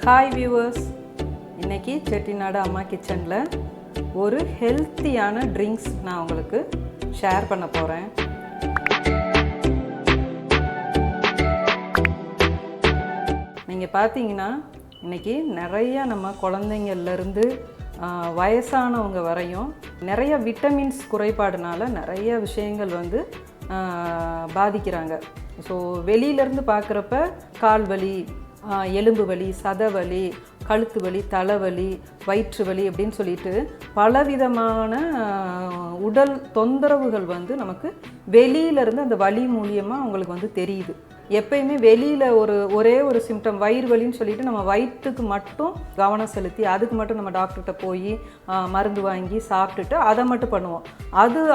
Hi viewers, இன்றைக்கி செட்டிநாடு அம்மா கிச்சனில் ஒரு ஹெல்த்தியான ட்ரிங்க்ஸ் நான் உங்களுக்கு ஷேர் பண்ண போகிறேன். நீங்கள் பார்த்தீங்கன்னா இன்றைக்கி நிறையா நம்ம குழந்தைங்கள்லேருந்து வயசானவங்க வரையும் நிறைய விட்டமின்ஸ் குறைபாடுனால நிறைய விஷயங்கள் வந்து பாதிக்கிறாங்க. ஸோ வெளியிலேருந்து பார்க்குறப்ப கால் வலி, எலும்பு வலி, சதை வலி, கழுத்து வலி, தலைவலி, வயிற்று வலி அப்படின்னு சொல்லிட்டு பலவிதமான உடல் தொந்தரவுகள் வந்து நமக்கு வெளியிலேருந்து அந்த வலி மூலியமாக அவங்களுக்கு வந்து தெரியுது. எப்பயுமே வெளியில் ஒரே ஒரு சிம்டம் வயிறு வலின்னு சொல்லிட்டு நம்ம வயிற்றுக்கு மட்டும் கவனம் செலுத்தி அதுக்கு மட்டும் நம்ம டாக்டர்கிட்ட போய் மருந்து வாங்கி சாப்பிட்டுட்டு அதை மட்டும் பண்ணுவோம்.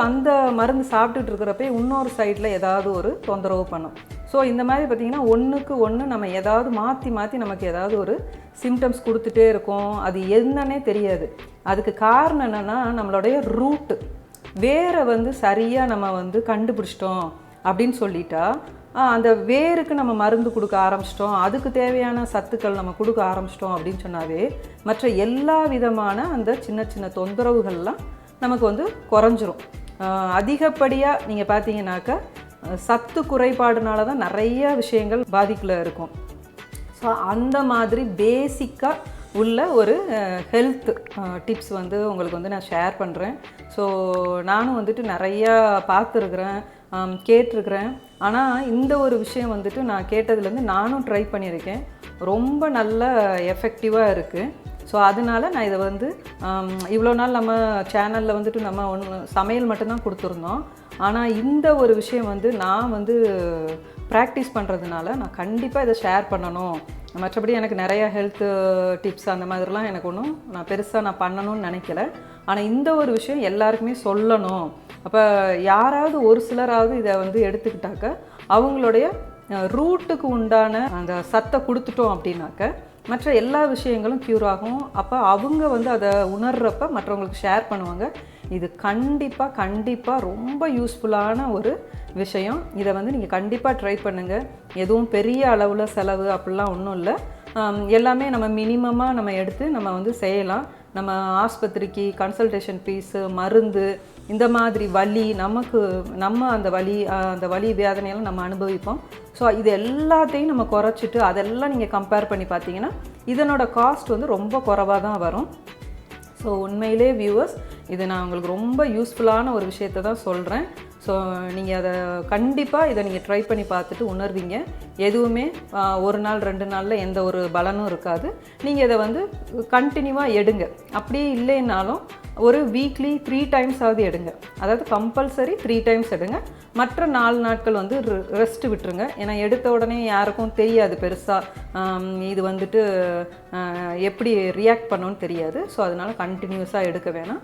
அந்த மருந்து சாப்பிட்டுட்டு இருக்கிறப்ப இன்னொரு சைடில் ஏதாவது ஒரு தொந்தரவு பண்ணும். ஸோ இந்த மாதிரி பார்த்திங்கன்னா ஒன்றுக்கு ஒன்று நம்ம ஏதாவது மாற்றி நமக்கு ஏதாவது ஒரு சிம்டம்ஸ் கொடுத்துட்டே இருக்கோம். அது என்னன்னே தெரியாது. அதுக்கு காரணம் என்னென்னா நம்மளுடைய ரூட்டு வேரை வந்து சரியாக நம்ம வந்து கண்டுபிடிச்சிட்டோம் அப்படின்னு சொல்லிட்டா அந்த வேருக்கு நம்ம மருந்து கொடுக்க ஆரம்பிச்சிட்டோம், அதுக்கு தேவையான சத்துக்கள் நம்ம கொடுக்க ஆரம்பிச்சிட்டோம் அப்படின்னு சொன்னாவே மற்ற எல்லா விதமான அந்த சின்ன சின்ன தொந்தரவுகள்லாம் நமக்கு வந்து குறைஞ்சிரும். அதிகப்படியாக நீங்கள் பார்த்தீங்கன்னாக்கா சத்து குறைபாடுனால தான் நிறைய விஷயங்கள் பாதிப்பில் இருக்கும். ஸோ அந்த மாதிரி பேசிக்காக உள்ள ஒரு ஹெல்த் டிப்ஸ் வந்து உங்களுக்கு வந்து நான் ஷேர் பண்ணுறேன். ஸோ நானும் வந்துட்டு நிறையா பார்த்துருக்குறேன், கேட்டிருக்கிறேன். ஆனால் இந்த ஒரு விஷயம் வந்துட்டு நான் கேட்டதுலேருந்து நானும் ட்ரை பண்ணியிருக்கேன். ரொம்ப நல்ல எஃபெக்டிவாக இருக்குது. ஸோ அதனால் நான் இதை வந்து இவ்வளோ நாள் நம்ம சேனலில் வந்துட்டு நம்ம சமையல் மட்டும்தான் கொடுத்துருந்தோம். ஆனால் இந்த ஒரு விஷயம் வந்து நான் வந்து ப்ராக்டிஸ் பண்ணுறதுனால நான் கண்டிப்பாக இதை ஷேர் பண்ணணும். மற்றபடி எனக்கு நிறையா ஹெல்த் டிப்ஸ் அந்த மாதிரிலாம் எனக்கு ஒன்றும் நான் பெருசாக பண்ணணும்னு நினைக்கல. ஆனால் இந்த ஒரு விஷயம் எல்லாருக்குமே சொல்லணும். அப்போ யாராவது ஒரு சிலராவது இதை வந்து எடுத்துக்கிட்டாக்க அவங்களுடைய ரூட்டுக்கு உண்டான அந்த சத்தை கொடுத்துட்டோம் அப்படின்னாக்க மற்ற எல்லா விஷயங்களும் க்யூர் ஆகும். அப்போ அவங்க வந்து அதை உணர்றப்ப மற்றவங்களுக்கு ஷேர் பண்ணுவாங்க. இது கண்டிப்பாக ரொம்ப யூஸ்ஃபுல்லான ஒரு விஷயம். இதை வந்து நீங்கள் கண்டிப்பாக ட்ரை பண்ணுங்கள். எதுவும் பெரிய அளவில் செலவு அப்படிலாம் ஒன்றும் இல்லை. எல்லாமே நம்ம மினிமமாக நம்ம எடுத்து நம்ம வந்து செய்யலாம். நம்ம ஆஸ்பத்திரிக்கு கன்சல்டேஷன் ஃபீஸு, மருந்து, இந்த மாதிரி வலி நம்ம அந்த வலி வேதனையெல்லாம் நம்ம அனுபவிப்போம். ஸோ இது எல்லாத்தையும் நம்ம குறைச்சிட்டு அதெல்லாம் நீங்கள் கம்பேர் பண்ணி பார்த்தீங்கன்னா இதனோட காஸ்ட் வந்து ரொம்ப குறைவாக தான் வரும். ஸோ உண்மையிலே வியூவர்ஸ், இது நான் உங்களுக்கு ரொம்ப யூஸ்ஃபுல்லான ஒரு விஷயத்தை தான் சொல்கிறேன். ஸோ நீங்கள் அதை கண்டிப்பாக இதை நீங்கள் ட்ரை பண்ணி பார்த்துட்டு உணர்வீங்க. எதுவுமே ஒரு நாள் 2 நாளில் எந்த ஒரு பலனும் இருக்காது. நீங்கள் இதை வந்து கண்டினியூவாக எடுங்க. அப்படியே இல்லைன்னாலும் ஒரு வீக்லி 3 டைம்ஸ் ஆகுது எடுங்க. அதாவது கம்பல்சரி 3 டைம்ஸ் எடுங்க. மற்ற 4 நாட்கள் வந்து ரெஸ்ட் விட்டுருங்க. ஏன்னா எடுத்த உடனே யாருக்கும் தெரியாது பெருசாக இது வந்துட்டு எப்படி ரியாக்ட் பண்ணணும்னு தெரியாது. ஸோ அதனால் கண்டினியூஸாக எடுக்க வேணாம்.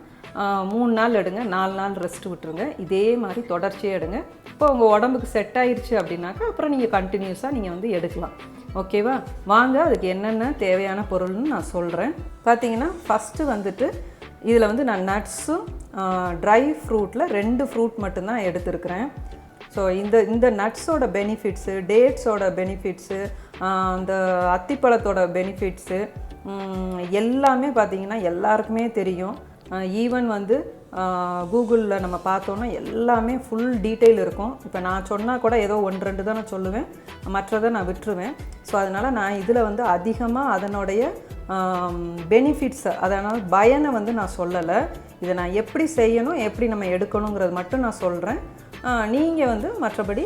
3 நாள் எடுங்க, 4 நாள் ரெஸ்ட் விட்டுருங்க. இதே மாதிரி தொடர்ச்சியாக எடுங்க. இப்போ உங்கள் உடம்புக்கு செட் ஆயிடுச்சு அப்படின்னாக்கா அப்புறம் நீங்கள் கண்டினியூஸாக நீங்கள் வந்து எடுக்கலாம். ஓகேவா? வாங்க அதுக்கு என்னென்ன தேவையான பொருள்னு நான் சொல்கிறேன். பார்த்தீங்கன்னா ஃபஸ்ட்டு வந்துட்டு இதில் வந்து நான் நட்ஸும் ட்ரை ஃப்ரூட்டில் 2 ஃப்ரூட் மட்டும்தான் எடுத்துருக்கிறேன். ஸோ இந்த நட்ஸோட பெனிஃபிட்ஸு, டேட்ஸோட பெனிஃபிட்ஸு, அந்த அத்திப்பழத்தோட பெனிஃபிட்ஸு எல்லாமே பார்த்திங்கன்னா எல்லாருக்குமே தெரியும். ஈவன் வந்து கூகுளில் நம்ம பார்த்தோன்னா எல்லாமே ஃபுல் டீட்டெயில் இருக்கும். இப்போ நான் சொன்னால் கூட ஏதோ 1-2 தான் நான் சொல்லுவேன், மற்றதை நான் விட்டுருவேன். ஸோ அதனால் நான் இதில் வந்து அதிகமாக அதனுடைய பெனிஃபிட்ஸை, அதனால் பயனை வந்து நான் சொல்லலை. இதை நான் எப்படி செய்யணும், எப்படி நம்ம எடுக்கணுங்கிறது மட்டும் நான் சொல்கிறேன். நீங்கள் வந்து மற்றபடி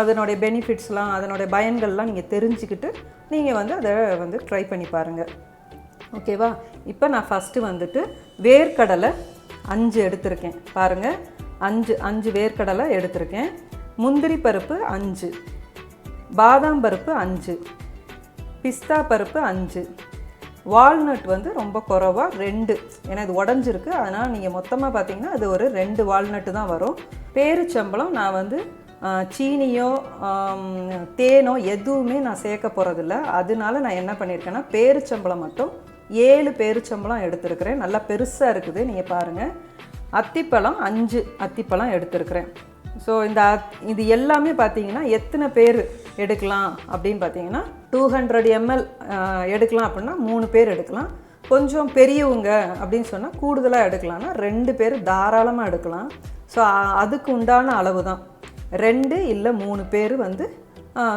அதனுடைய பெனிஃபிட்ஸ்லாம், அதனுடைய பயன்கள்லாம் நீங்கள் தெரிஞ்சுக்கிட்டு நீங்கள் வந்து அதை வந்து ட்ரை பண்ணி பாருங்கள். ஓகேவா? இப்போ நான் ஃபஸ்ட்டு வந்துட்டு வேர்க்கடலை 5 எடுத்திருக்கேன். பாருங்கள், 5 வேர்க்கடலை எடுத்திருக்கேன். முந்திரி பருப்பு 5, பாதாம் பருப்பு 5, பிஸ்தா பருப்பு 5, வால்நட் வந்து ரொம்ப குறைவா 2, ஏன்னா இது உடஞ்சிருக்கு. அதனால் நீங்கள் மொத்தமாக பார்த்தீங்கன்னா அது ஒரு 2 வால்நட்டு தான் வரும். பேரிச்சம்பழம் நான் வந்து சீனியோ தேனோ எதுவுமே நான் சேர்க்க போகிறதில்ல. அதனால நான் என்ன பண்ணியிருக்கேன்னா பேரிச்சம்பழம் மட்டும் 7 பேரிச்சம்பழம் எடுத்துருக்கிறேன். நல்லா பெருசாக இருக்குது, நீங்கள் பாருங்கள். அத்திப்பழம் 5 அத்திப்பழம் எடுத்துருக்கிறேன். ஸோ இது எல்லாமே பார்த்தீங்கன்னா எத்தனை பேர் எடுக்கலாம் அப்படின்னு பார்த்தீங்கன்னா 200 ml எடுக்கலாம் அப்படின்னா 3 பேர் எடுக்கலாம். கொஞ்சம் பெரியவங்க அப்படின்னு சொன்னால் கூடுதலாக எடுக்கலாம்னா 2 பேர் தாராளமாக எடுக்கலாம். ஸோ அதுக்கு உண்டான அளவு தான் 2 இல்லை 3 பேர் வந்து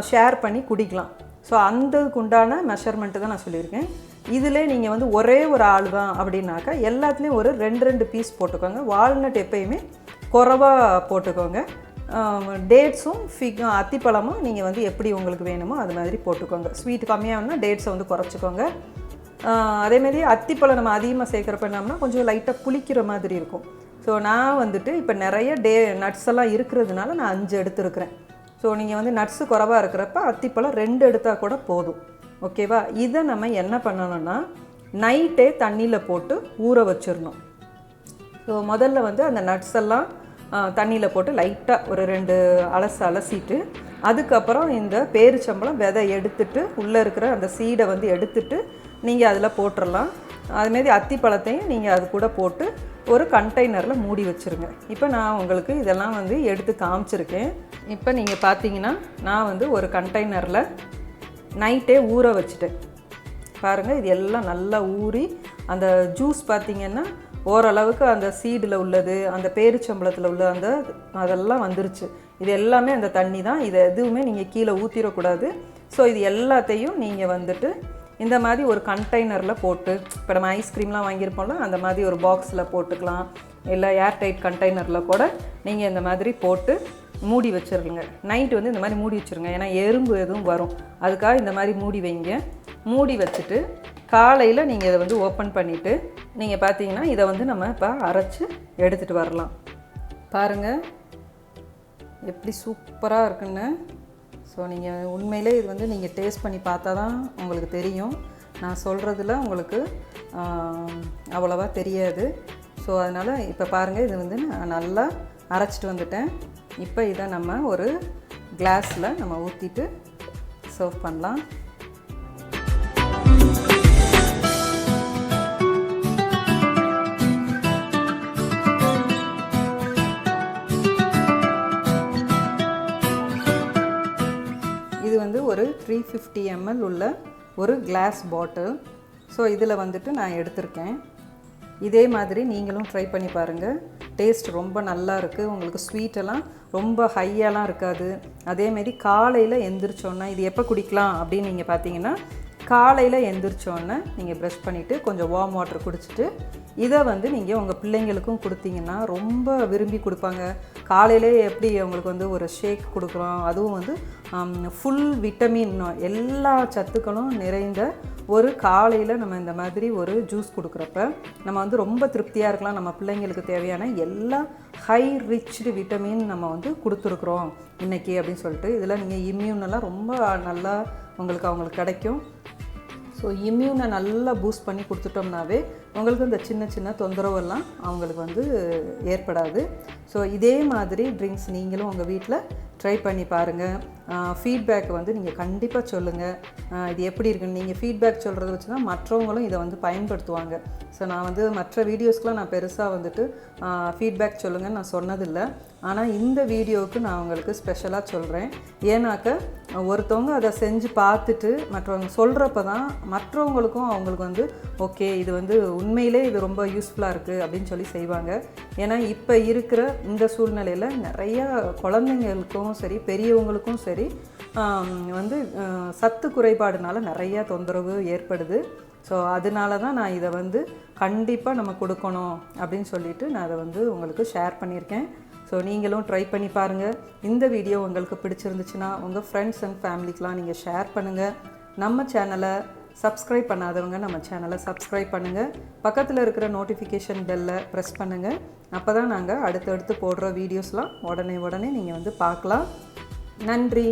ஷேர் பண்ணி குடிக்கலாம். ஸோ அந்ததுக்கு உண்டான மெஷர்மெண்ட்டு தான் நான் சொல்லியிருக்கேன். இதிலே நீங்கள் வந்து ஒரே ஒரு ஆள் தான் அப்படின்னாக்கா எல்லாத்துலேயும் ஒரு 2 பீஸ் போட்டுக்கோங்க. வால்நட் எப்பயுமே குறைவாக போட்டுக்கோங்க. டேட்ஸும் அத்திப்பழமும் நீங்கள் வந்து எப்படி உங்களுக்கு வேணுமோ அது மாதிரி போட்டுக்கோங்க. ஸ்வீட் கம்மியாகனா டேட்ஸை வந்து குறைச்சிக்கோங்க. அதேமாரி அத்திப்பழம் நம்ம அதிகமாக சேர்க்குறப்ப என்னம்னா கொஞ்சம் லைட்டாக புளிக்கிற மாதிரி இருக்கும். ஸோ நான் வந்துட்டு இப்போ நிறைய நட்ஸ் எல்லாம் இருக்கிறதுனால நான் 5 எடுத்துருக்கிறேன். ஸோ நீங்கள் வந்து நட்ஸு குறைவாக இருக்கிறப்ப அத்திப்பழம் 2 எடுத்தால் கூட போதும். ஓகேவா? இதை நம்ம என்ன பண்ணணும்னா நைட்டே தண்ணியில் போட்டு ஊற வச்சிடணும். ஸோ முதல்ல வந்து அந்த நட்ஸ் எல்லாம் தண்ணியில் போட்டு லைட்டாக ஒரு 2 அலசிட்டு அதுக்கப்புறம் இந்த பேரிச்சம்பழம் விதை எடுத்துட்டு உள்ளே இருக்கிற அந்த சீடை வந்து எடுத்துட்டு நீங்கள் அதில் போட்டுடலாம். அதுமாரி அத்திப்பழத்தையும் நீங்கள் அது கூட போட்டு ஒரு கண்டெய்னரில் மூடி வச்சுருங்க. இப்போ நான் உங்களுக்கு இதெல்லாம் வந்து எடுத்து காமிச்சிருக்கேன். இப்போ நீங்கள் பார்த்தீங்கன்னா நான் வந்து ஒரு கண்டெய்னரில் நைட்டே ஊற வச்சுட்டேன். பாருங்கள், இது எல்லாம் நல்லா ஊறி அந்த ஜூஸ் பார்த்திங்கன்னா ஓரளவுக்கு அந்த சீடில் உள்ளது, அந்த பேரிச்சம்பழத்தில் உள்ள அதெல்லாம் வந்துருச்சு. இது எல்லாமே அந்த தண்ணி தான். இது எதுவுமே நீங்கள் கீழே ஊற்றிடக்கூடாது. ஸோ இது எல்லாத்தையும் நீங்கள் வந்துட்டு இந்த மாதிரி ஒரு கண்டெய்னரில் போட்டு, இப்போ நம்ம ஐஸ்கிரீம்லாம் வாங்கியிருப்போம்ல அந்த மாதிரி ஒரு பாக்ஸில் போட்டுக்கலாம். இல்லை ஏர்டைட் கண்டெய்னரில் கூட நீங்கள் இந்த மாதிரி போட்டு மூடி வச்சிருங்க. நைட்டு வந்து இந்த மாதிரி மூடி வச்சுருங்க. ஏன்னா எறும்பு எதுவும் வரும், அதுக்காக இந்த மாதிரி மூடி வைங்க. மூடி வச்சுட்டு காலையில் நீங்கள் இதை வந்து ஓப்பன் பண்ணிவிட்டு நீங்கள் பார்த்தீங்கன்னா இதை வந்து நம்ம இப்போ அரைச்சி எடுத்துகிட்டு வரலாம். பாருங்கள் எப்படி சூப்பராக இருக்குன்னு. ஸோ நீங்கள் உண்மையிலே இது வந்து நீங்கள் டேஸ்ட் பண்ணி பார்த்தா தான் உங்களுக்கு தெரியும். நான் சொல்கிறதுல உங்களுக்கு அவ்வளோவா தெரியாது. ஸோ அதனால் இப்போ பாருங்கள், இது வந்து நான் நல்லா அரைச்சிட்டு வந்துட்டேன். இப்போ இதை நம்ம ஒரு கிளாஸில் நம்ம ஊற்றிட்டு சர்வ் பண்ணலாம். இது வந்து ஒரு 350 ml உள்ள ஒரு கிளாஸ் பாட்டில். ஸோ இதில் வந்துட்டு நான் எடுத்திருக்கேன். இதே மாதிரி நீங்களும் ட்ரை பண்ணி பாருங்கள். டேஸ்ட் ரொம்ப நல்லா இருக்குது. உங்களுக்கு ஸ்வீட்டெல்லாம் ரொம்ப ஹையாலாம் இருக்காது. அதேமாரி காலையில் எந்திரிச்சோன்னா இது எப்போ குடிக்கலாம் அப்படின்னு நீங்கள் பார்த்தீங்கன்னா காலையில் எந்திரிச்சோன்னே நீங்கள் ப்ரஷ் பண்ணிவிட்டு கொஞ்சம் வார்ம் வாட்டர் குடிச்சிட்டு இதை வந்து நீங்கள் உங்கள் பிள்ளைங்களுக்கும் கொடுத்தீங்கன்னா ரொம்ப விரும்பி கொடுப்பாங்க. காலையிலே எப்படி அவங்களுக்கு வந்து ஒரு ஷேக் கொடுக்குறோம், அதுவும் வந்து ஃபுல் விட்டமின் எல்லா சத்துக்களும் நிறைந்த ஒரு காலையில் நம்ம இந்த மாதிரி ஒரு ஜூஸ் கொடுக்குறப்ப நம்ம வந்து ரொம்ப திருப்தியாக இருக்கலாம். நம்ம பிள்ளைங்களுக்கு தேவையான எல்லா ஹை ரிச்டு விட்டமின் நம்ம வந்து கொடுத்துருக்குறோம் இன்றைக்கி அப்படின்னு சொல்லிட்டு. இதில் நீங்கள் இம்யூனெல்லாம் ரொம்ப நல்லா அவங்களுக்கு கிடைக்கும். ஸோ இம்யூனை நல்லா பூஸ்ட் பண்ணி கொடுத்துட்டோம்னாவே உங்களுக்கு இந்த சின்ன சின்ன தொந்தரவெல்லாம் அவங்களுக்கு வந்து ஏற்படாது. ஸோ இதே மாதிரி ட்ரிங்க்ஸ் நீங்களும் உங்கள் வீட்டில் ட்ரை பண்ணி பாருங்கள். ஃபீட்பேக் வந்து நீங்கள் கண்டிப்பாக சொல்லுங்கள். இது எப்படி இருக்குன்னு நீங்கள் ஃபீட்பேக் சொல்கிறத வச்சு தான் மற்றவங்களும் இதை வந்து பயன்படுத்துவாங்க. ஸோ நான் வந்து மற்ற வீடியோஸ்க்கெலாம் நான் பெருசாக வந்துட்டு ஃபீட்பேக் சொல்லுங்கன்னு நான் சொன்னதில்லை. ஆனால் இந்த வீடியோவுக்கு நான் உங்களுக்கு ஸ்பெஷலாக சொல்கிறேன். ஏன்னாக்க ஒருத்தவங்க அதை செஞ்சு பார்த்துட்டு மற்றவங்க சொல்கிறப்ப தான் மற்றவங்களுக்கும் அவங்களுக்கு வந்து ஓகே இது வந்து உண்மையிலே இது ரொம்ப யூஸ்ஃபுல்லாக இருக்குது அப்படின்னு சொல்லி செய்வாங்க. ஏன்னா இப்போ இருக்கிற இந்த சூழ்நிலையில் நிறையா குழந்தைங்களுக்கும் சரி பெரியவங்களுக்கும் சரி வந்து சத்து குறைபாடுனால நிறையா தொந்தரவு ஏற்படுது. ஸோ அதனால தான் நான் இதை வந்து கண்டிப்பாக நம்ம கொடுக்கணும் அப்படின்னு சொல்லிட்டு நான் அதை வந்து உங்களுக்கு ஷேர் பண்ணியிருக்கேன். ஸோ நீங்களும் ட்ரை பண்ணி பாருங்கள். இந்த வீடியோ உங்களுக்கு பிடிச்சிருந்துச்சுன்னா உங்கள் ஃப்ரெண்ட்ஸ் அண்ட் ஃபேமிலிக்கெலாம் நீங்கள் ஷேர் பண்ணுங்கள். நம்ம சேனலை சப்ஸ்கிரைப் பண்ணாதவங்க நம்ம சேனலை சப்ஸ்கிரைப் பண்ணுங்கள். பக்கத்தில் இருக்கிற நோட்டிஃபிகேஷன் பெல்லை ப்ரெஸ் பண்ணுங்கள். அப்போ தான் நாங்கள் அடுத்தடுத்து போடுற வீடியோஸ்லாம் உடனே நீங்கள் வந்து பார்க்கலாம். நன்றி.